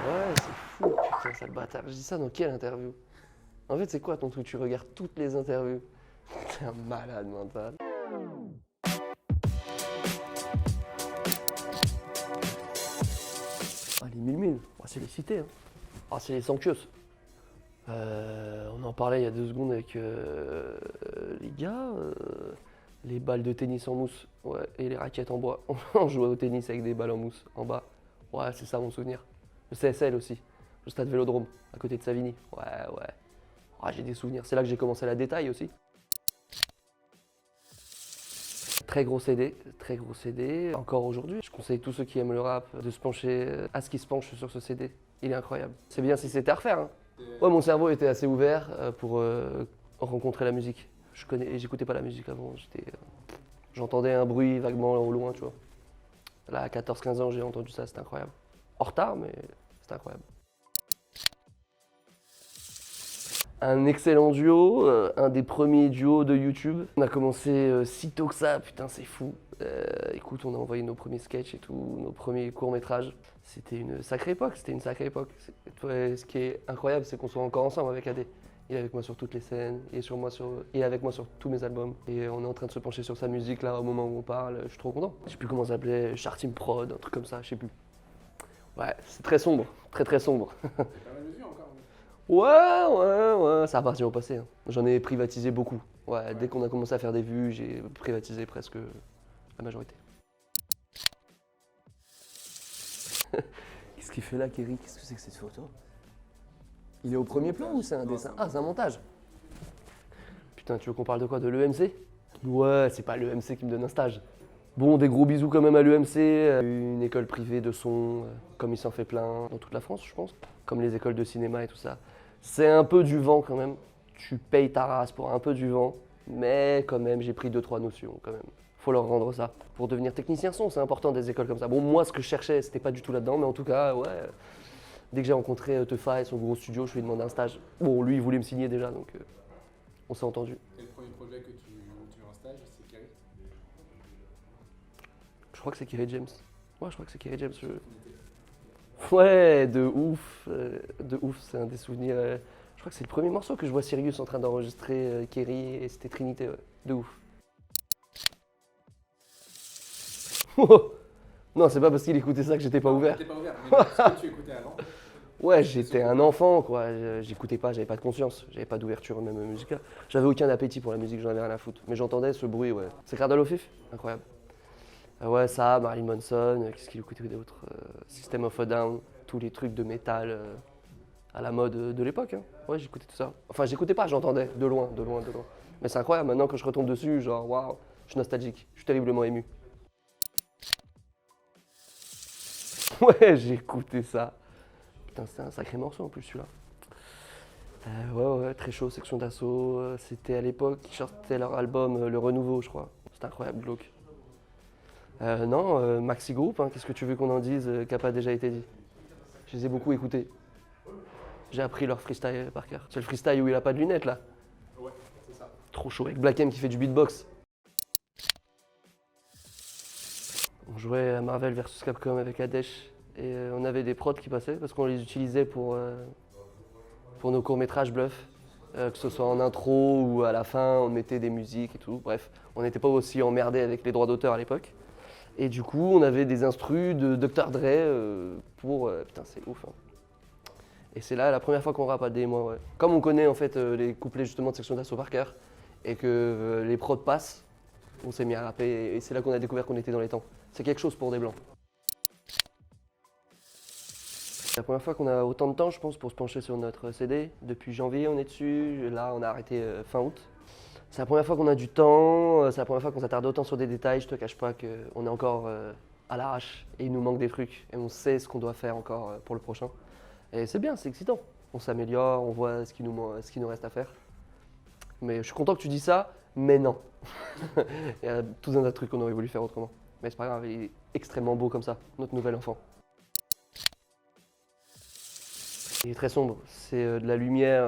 Ouais, c'est fou, putain, sale bâtard. Je dis ça dans quelle interview? En fait, c'est quoi ton truc? Tu regardes toutes les interviews. T'es un malade mental. Ah, les mille, c'est les cités. Hein. Ah, c'est les sanctueuses. On en parlait il y a 2 secondes avec les gars. Les balles de tennis en mousse, ouais, et les raquettes en bois. On jouait au tennis avec des balles en mousse en bas. Ouais, c'est ça mon souvenir. Le CSL aussi, le stade Vélodrome, à côté de Savigny. Ouais, ouais. Ah, j'ai des souvenirs. C'est là que j'ai commencé la détail aussi. Très gros CD, très gros CD. Encore aujourd'hui, je conseille tous ceux qui aiment le rap de se pencher à ce qui se penche sur ce CD. Il est incroyable. C'est bien si c'était à refaire. Hein. Ouais, mon cerveau était assez ouvert pour rencontrer la musique. J'écoutais pas la musique avant. J'entendais un bruit vaguement au loin, tu vois. Là, à 14-15 ans, j'ai entendu ça, c'était incroyable. En retard, mais c'était incroyable. Un excellent duo, un des premiers duos de YouTube. On a commencé si tôt que ça, putain, c'est fou. Écoute, on a envoyé nos premiers sketchs et tout, nos premiers courts-métrages. C'était une sacrée époque, c'était une sacrée époque. Ce qui est incroyable, c'est qu'on soit encore ensemble avec AD. Il est avec moi sur toutes les scènes, il est avec moi sur tous mes albums. Et on est en train de se pencher sur sa musique là au moment où on parle, je suis trop content. Je sais plus comment ça s'appelait, Charteam Prod, un truc comme ça, je sais plus. Ouais, c'est très sombre, très très sombre. Ouais, ouais, ouais, ça appartient au passé. Hein. J'en ai privatisé beaucoup. Ouais, dès qu'on a commencé à faire des vues, j'ai privatisé presque la majorité. Qu'est-ce qu'il fait là, Kerry? Qu'est-ce que c'est que cette photo? Il est au premier plan ou c'est un dessin? Ah, c'est un montage. Putain, tu veux qu'on parle de quoi? De l'EMC? Ouais, c'est pas l'EMC qui me donne un stage. Bon, des gros bisous quand même à l'EMC, une école privée de son, comme il s'en fait plein dans toute la France, je pense, comme les écoles de cinéma et tout ça. C'est un peu du vent quand même. Tu payes ta race pour un peu du vent, mais quand même, j'ai pris 2-3 notions quand même. Faut leur rendre ça. Pour devenir technicien son, c'est important des écoles comme ça. Bon, moi, ce que je cherchais, c'était pas du tout là-dedans, mais en tout cas, ouais. Dès que j'ai rencontré Tefa et son gros studio, je lui ai demandé un stage. Bon, lui, il voulait me signer déjà, donc on s'est entendu. Et le premier projet où tu veux un stage, c'est Kerry? Je crois que c'est Kerry James. Ouais, je crois que c'est Kerry James. Ouais, de ouf, c'est un des souvenirs. Je crois que c'est le premier morceau que je vois Sirius en train d'enregistrer Kerry et c'était Trinité, ouais. De ouf. Non, c'est pas parce qu'il écoutait ça que j'étais pas ouvert. T'es pas ouvert, mais ce que tu écoutais avant. Ouais, j'étais un enfant, quoi. J'écoutais pas, j'avais pas de conscience, j'avais pas d'ouverture même musicale. J'avais aucun appétit pour la musique, j'en avais rien à foutre. Mais j'entendais ce bruit, ouais. C'est Cradle of Filth? Incroyable. Ouais, ça, Marilyn Manson, qu'est-ce qu'il écoutait d'autre? System of a Down, tous les trucs de métal à la mode de l'époque. Hein. Ouais, j'écoutais tout ça. Enfin, j'écoutais pas, j'entendais, de loin, de loin, de loin. Mais c'est incroyable, maintenant que je retombe dessus, genre, waouh, je suis nostalgique, je suis terriblement ému. Ouais, j'ai écouté ça. Putain, c'était un sacré morceau en plus, celui-là. Ouais, très chaud, Section d'Assaut. C'était à l'époque, ils sortaient leur album Le Renouveau, je crois. C'était incroyable, glauque. Non, Maxi Group, hein, qu'est-ce que tu veux qu'on en dise qui n'a pas déjà été dit? Je les ai beaucoup écoutés. J'ai appris leur freestyle par cœur. C'est le freestyle où il a pas de lunettes là. Ouais, c'est ça. Trop chaud avec Black M qui fait du beatbox. On jouait à Marvel vs Capcom avec Adesh et on avait des prods qui passaient parce qu'on les utilisait pour nos courts-métrages bluff. Que ce soit en intro ou à la fin, on mettait des musiques et tout. Bref, on n'était pas aussi emmerdé avec les droits d'auteur à l'époque. Et du coup, on avait des instrus de Dr. Dre pour. Putain, c'est ouf. Hein. Et c'est là la première fois qu'on rappe à des moi. Ouais. Comme on connaît en fait les couplets justement de Section d'Assaut par cœur et que les prods passent, on s'est mis à rapper et c'est là qu'on a découvert qu'on était dans les temps. C'est quelque chose pour des blancs. C'est la première fois qu'on a autant de temps, je pense, pour se pencher sur notre CD. Depuis janvier, on est dessus. Là, on a arrêté fin août. C'est la première fois qu'on a du temps, c'est la première fois qu'on s'attarde autant sur des détails. Je te cache pas qu'on est encore à l'arrache et il nous manque des trucs. Et on sait ce qu'on doit faire encore pour le prochain. Et c'est bien, c'est excitant. On s'améliore, on voit ce qui nous reste à faire. Mais je suis content que tu dis ça, mais non. Il y a tout un tas de trucs qu'on aurait voulu faire autrement. Mais c'est pas grave, il est extrêmement beau comme ça, notre nouvel enfant. Il est très sombre, c'est de la lumière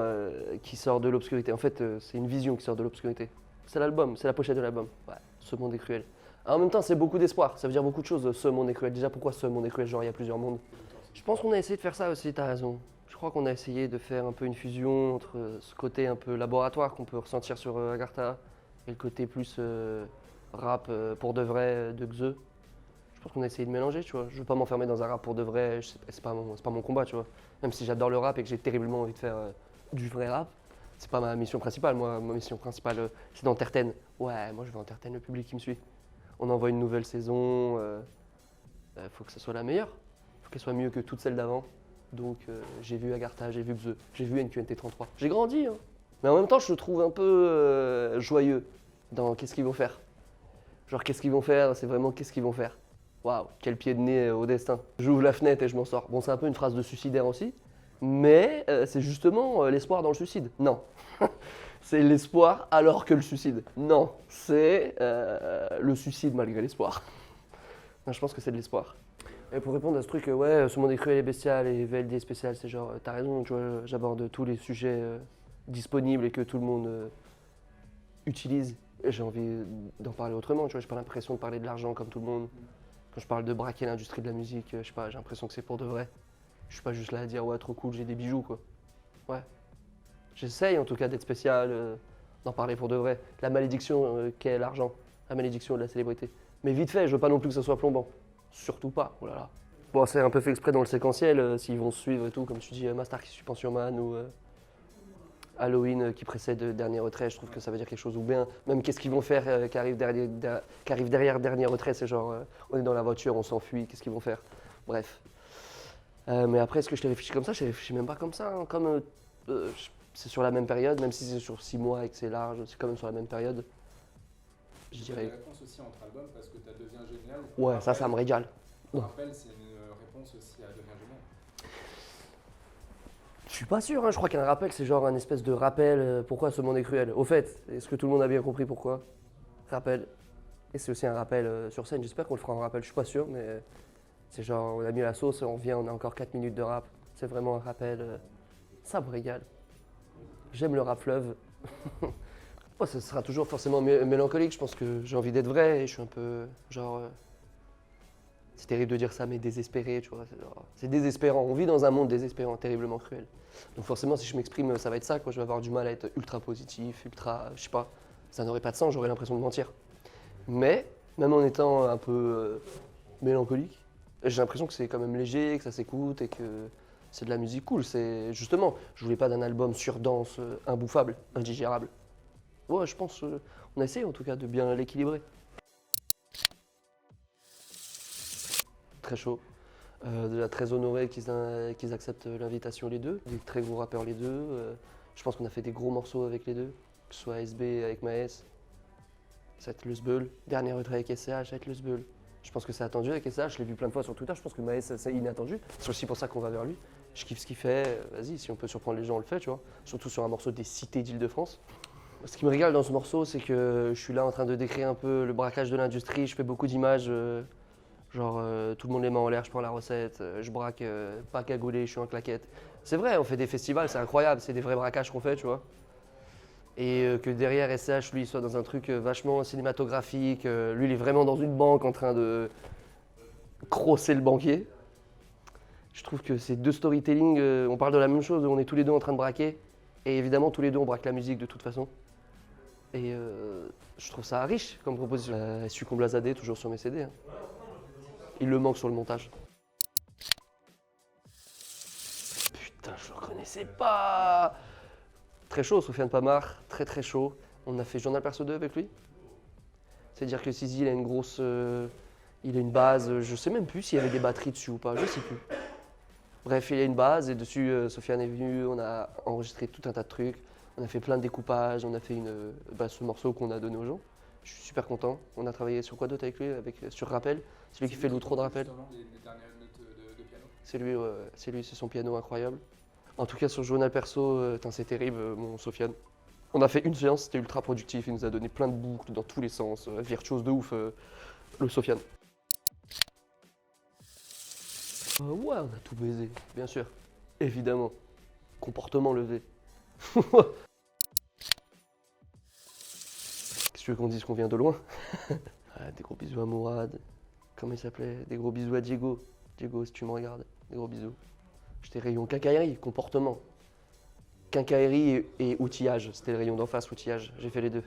qui sort de l'obscurité. En fait, c'est une vision qui sort de l'obscurité. C'est l'album, c'est la pochette de l'album. Ouais, ce monde est cruel. En même temps, c'est beaucoup d'espoir, ça veut dire beaucoup de choses, ce monde est cruel. Déjà, pourquoi ce monde est cruel? Genre, il y a plusieurs mondes. Je pense qu'on a essayé de faire ça aussi, t'as raison. Je crois qu'on a essayé de faire un peu une fusion entre ce côté un peu laboratoire qu'on peut ressentir sur Agartha et le côté plus rap pour de vrai de Xe. Je pense qu'on a essayé de mélanger, tu vois. Je veux pas m'enfermer dans un rap pour de vrai, c'est pas mon combat, tu vois. Même si j'adore le rap et que j'ai terriblement envie de faire du vrai rap, c'est pas ma mission principale. Moi, ma mission principale, c'est d'entertain. Ouais, moi je veux entertain le public qui me suit. On envoie une nouvelle saison, faut que ça soit la meilleure. Faut qu'elle soit mieux que toutes celles d'avant. Donc j'ai vu Agartha, j'ai vu Xe, j'ai vu NQNT33. J'ai grandi, hein. Mais en même temps, je le trouve un peu joyeux dans qu'est-ce qu'ils vont faire. Genre, qu'est-ce qu'ils vont faire, c'est vraiment qu'est-ce qu'ils vont faire. Waouh, quel pied de nez au destin. J'ouvre la fenêtre et je m'en sors. Bon, c'est un peu une phrase de suicidaire aussi, mais c'est justement l'espoir dans le suicide. Non. C'est l'espoir alors que le suicide. Non, c'est le suicide malgré l'espoir. Non, je pense que c'est de l'espoir. Et pour répondre à ce truc, ouais, ce monde est cruel et bestial et VLD spécial, c'est genre, t'as raison, tu vois, j'aborde tous les sujets disponibles et que tout le monde utilise. Et j'ai envie d'en parler autrement, tu vois, j'ai pas l'impression de parler de l'argent comme tout le monde. Quand je parle de braquer l'industrie de la musique, je sais pas, j'ai l'impression que c'est pour de vrai. Je suis pas juste là à dire, ouais, trop cool, j'ai des bijoux, quoi. Ouais. J'essaye en tout cas d'être spécial, d'en parler pour de vrai. La malédiction qu'est l'argent, la malédiction de la célébrité. Mais vite fait, je veux pas non plus que ça soit plombant. Surtout pas, oh là là. Bon, c'est un peu fait exprès dans le séquentiel, s'ils vont se suivre et tout, comme tu dis, Master qui suit Pensionman ou Halloween qui précède Dernier Retrait, je trouve que ça veut dire quelque chose ou bien. Même qu'est-ce qu'ils vont faire qui arrive derrière Dernier Retrait, c'est genre, on est dans la voiture, on s'enfuit, qu'est-ce qu'ils vont faire. Bref. Mais après, est-ce que je t'ai réfléchi comme ça? Je réfléchis même pas comme ça, hein. Comme c'est sur la même période, même si c'est sur 6 mois et que c'est large, c'est quand même sur la même période. Je Tu as des dirais. réponses aussi entre albums parce que tu as Devient Génial. Ouais, ça me régale. Rappel, c'est une réponse aussi à Devient Génial. Je suis pas sûr, hein. Je crois qu'un rappel, c'est genre un espèce de rappel. Pourquoi ce monde est cruel? Au fait, est-ce que tout le monde a bien compris pourquoi? Rappel. Et c'est aussi un rappel sur scène. J'espère qu'on le fera en rappel. Je suis pas sûr, mais c'est genre on a mis la sauce, on vient, on a encore 4 minutes de rap. C'est vraiment un rappel. Ça me régale. J'aime le rap fleuve. Moi, ça sera toujours forcément mélancolique. Je pense que j'ai envie d'être vrai et je suis un peu genre. C'est terrible de dire ça, mais désespéré, tu vois. C'est désespérant. On vit dans un monde désespérant, terriblement cruel. Donc forcément, si je m'exprime, ça va être ça, quoi. Je vais avoir du mal à être ultra positif, ultra, je sais pas. Ça n'aurait pas de sens, j'aurais l'impression de mentir. Mais même en étant un peu mélancolique, j'ai l'impression que c'est quand même léger, que ça s'écoute et que c'est de la musique cool. C'est justement, je voulais pas d'un album sur danse imbouffable, indigérable. Ouais, je pense, on a essayé en tout cas de bien l'équilibrer. Très chaud. Déjà très honoré qu'ils acceptent l'invitation les deux. Des très gros rappeurs les deux. Je pense qu'on a fait des gros morceaux avec les deux. Que ce soit SB avec Maes, ça va être le Sbeul. Dernier retrait avec SCH, ça va être le Sbeul. Je pense que c'est attendu avec SCH, je l'ai vu plein de fois sur Twitter. Je pense que Maes, c'est inattendu. C'est aussi pour ça qu'on va vers lui. Je kiffe ce qu'il fait. Vas-y, si on peut surprendre les gens, on le fait, tu vois. Surtout sur un morceau des cités d'Île-de-France. Ce qui me régale dans ce morceau, c'est que je suis là en train de décrire un peu le braquage de l'industrie. Je fais beaucoup d'images. Genre, tout le monde les mains en l'air, je prends la recette, je braque, pas cagoulé, je suis en claquette. C'est vrai, on fait des festivals, c'est incroyable, c'est des vrais braquages qu'on fait, tu vois. Et que derrière SCH, lui, il soit dans un truc vachement cinématographique. Lui, il est vraiment dans une banque en train de crosser le banquier. Je trouve que ces deux storytelling, on parle de la même chose, on est tous les deux en train de braquer. Et évidemment, tous les deux, on braque la musique de toute façon. Et je trouve ça riche comme proposition. SU Comblazadeh, toujours sur mes CD. Hein. Il le manque sur le montage. Putain, je le connaissais pas. Très chaud, Sofiane Pamar, très très chaud. On a fait Journal Perso 2 avec lui. C'est-à-dire que Sizi, il a une grosse... il a une base, je sais même plus s'il y avait des batteries dessus ou pas, je sais plus. Bref, il y a une base et dessus, Sofiane est venu, on a enregistré tout un tas de trucs. On a fait plein de découpages, on a fait ce morceau qu'on a donné aux gens. Je suis super content. On a travaillé sur quoi d'autre avec lui sur Rappel. C'est lui qui fait l'outro de Rappel. Les dernières notes de piano. C'est son piano incroyable. En tout cas, sur Journal Perso, c'est terrible, mon Sofiane. On a fait une séance, c'était ultra productif. Il nous a donné plein de boucles dans tous les sens. Virtuose de ouf, le Sofiane. Ouais, on a tout baisé, bien sûr. Évidemment. Comportement levé. Qu'est-ce que tu veux qu'on dise qu'on vient de loin? Des gros bisous à Mourad. Comment il s'appelait? Des gros bisous à Diego. Diego, si tu me regardes. Des gros bisous. J'étais rayon quincaillerie, comportement. Quincaillerie et outillage. C'était le rayon d'en face, outillage. J'ai fait les deux.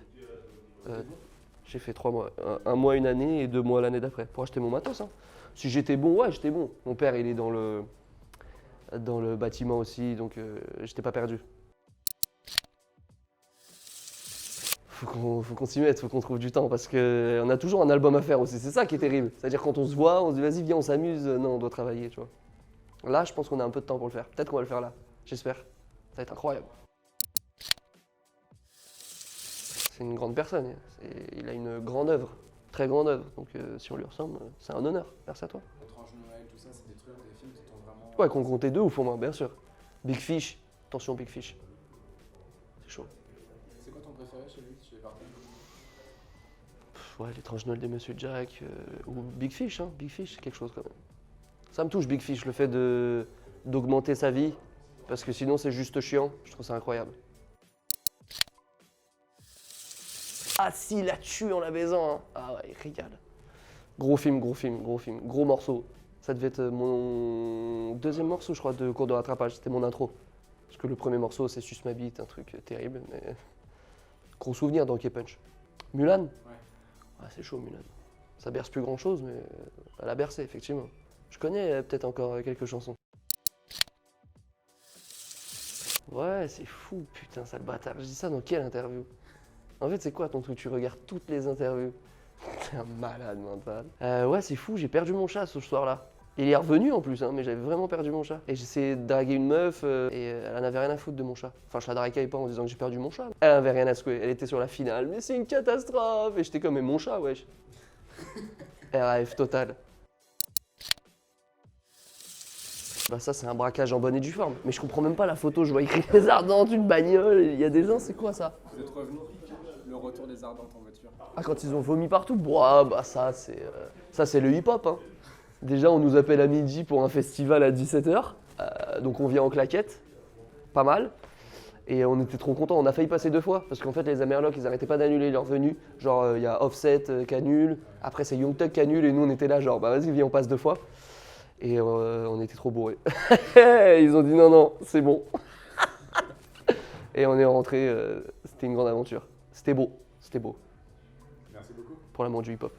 J'ai fait 3 mois. Un mois, une année et 2 mois l'année d'après. Pour acheter mon matos. Hein. Si j'étais bon, ouais, j'étais bon. Mon père, il est dans le bâtiment aussi, donc j'étais pas perdu. Faut qu'on s'y mette, faut qu'on trouve du temps parce qu'on a toujours un album à faire aussi. C'est ça qui est terrible. C'est-à-dire quand on se voit, on se dit vas-y, viens, on s'amuse. Non, on doit travailler, tu vois. Là, je pense qu'on a un peu de temps pour le faire. Peut-être qu'on va le faire là. J'espère. Ça va être incroyable. C'est une grande personne. Il a une grande œuvre, très grande œuvre. Donc si on lui ressemble, c'est un honneur. Merci à toi. L'étrange Noël, tout ça, c'est des trucs, des films qui t'ont vraiment. Ouais, qu'on comptait deux ou pour moi, bien sûr. Big Fish. Attention, Big Fish. C'est chaud. C'est quoi ton préféré chez lui, chez Barton? Ouais, l'étrange Noël de Monsieur Jack ou Big Fish, hein. Big Fish, c'est quelque chose quand même. Ça me touche, Big Fish, le fait d'augmenter sa vie, parce que sinon c'est juste chiant. Je trouve ça incroyable. Ah si, il la tue en la baisant. Hein. Ah ouais, il régale. Gros film, gros film, gros film, gros morceau. Ça devait être mon deuxième morceau, je crois, de cours de rattrapage. C'était mon intro. Parce que le premier morceau, c'est Suce ma bite, un truc terrible, mais gros souvenir dans K-Punch. Mulan? Ouais, c'est chaud, Mulan. Ça berce plus grand chose, mais elle a bercé, effectivement. Je connais peut-être encore quelques chansons. Ouais, c'est fou, putain, sale bâtard. Je dis ça dans quelle interview? En fait, c'est quoi ton truc? Tu regardes toutes les interviews. T'es un malade mental. Ouais, c'est fou, j'ai perdu mon chat ce soir-là. Il est revenu en plus, hein, mais j'avais vraiment perdu mon chat. Et j'essayais de draguer une meuf et elle en avait rien à foutre de mon chat. Enfin, je la draguais pas en disant que j'ai perdu mon chat. Elle avait rien à secouer, elle était sur la finale. Mais c'est une catastrophe! Et j'étais comme, mais mon chat, wesh. RAF total. Bah ça c'est un braquage en bonne et due forme. Mais je comprends même pas la photo, je vois écrit les Ardentes, une bagnole, il y a des gens, c'est quoi ça? Vous êtes revenu, le retour des Ardentes en voiture. Ah quand ils ont vomi partout? Bah ça c'est le hip-hop. Hein. Déjà on nous appelle à midi pour un festival à 17h. Donc on vient en claquette, pas mal. Et on était trop contents, on a failli passer 2 fois. Parce qu'en fait les Amerlocs ils arrêtaient pas d'annuler leur venue. Genre il y a Offset qui annule, après c'est Young Thug qui annule et nous on était là genre bah vas-y viens on passe 2 fois. Et on était trop bourrés. Ils ont dit non, c'est bon. Et on est rentré, c'était une grande aventure. C'était beau. Merci beaucoup. Pour l'amour du hip-hop.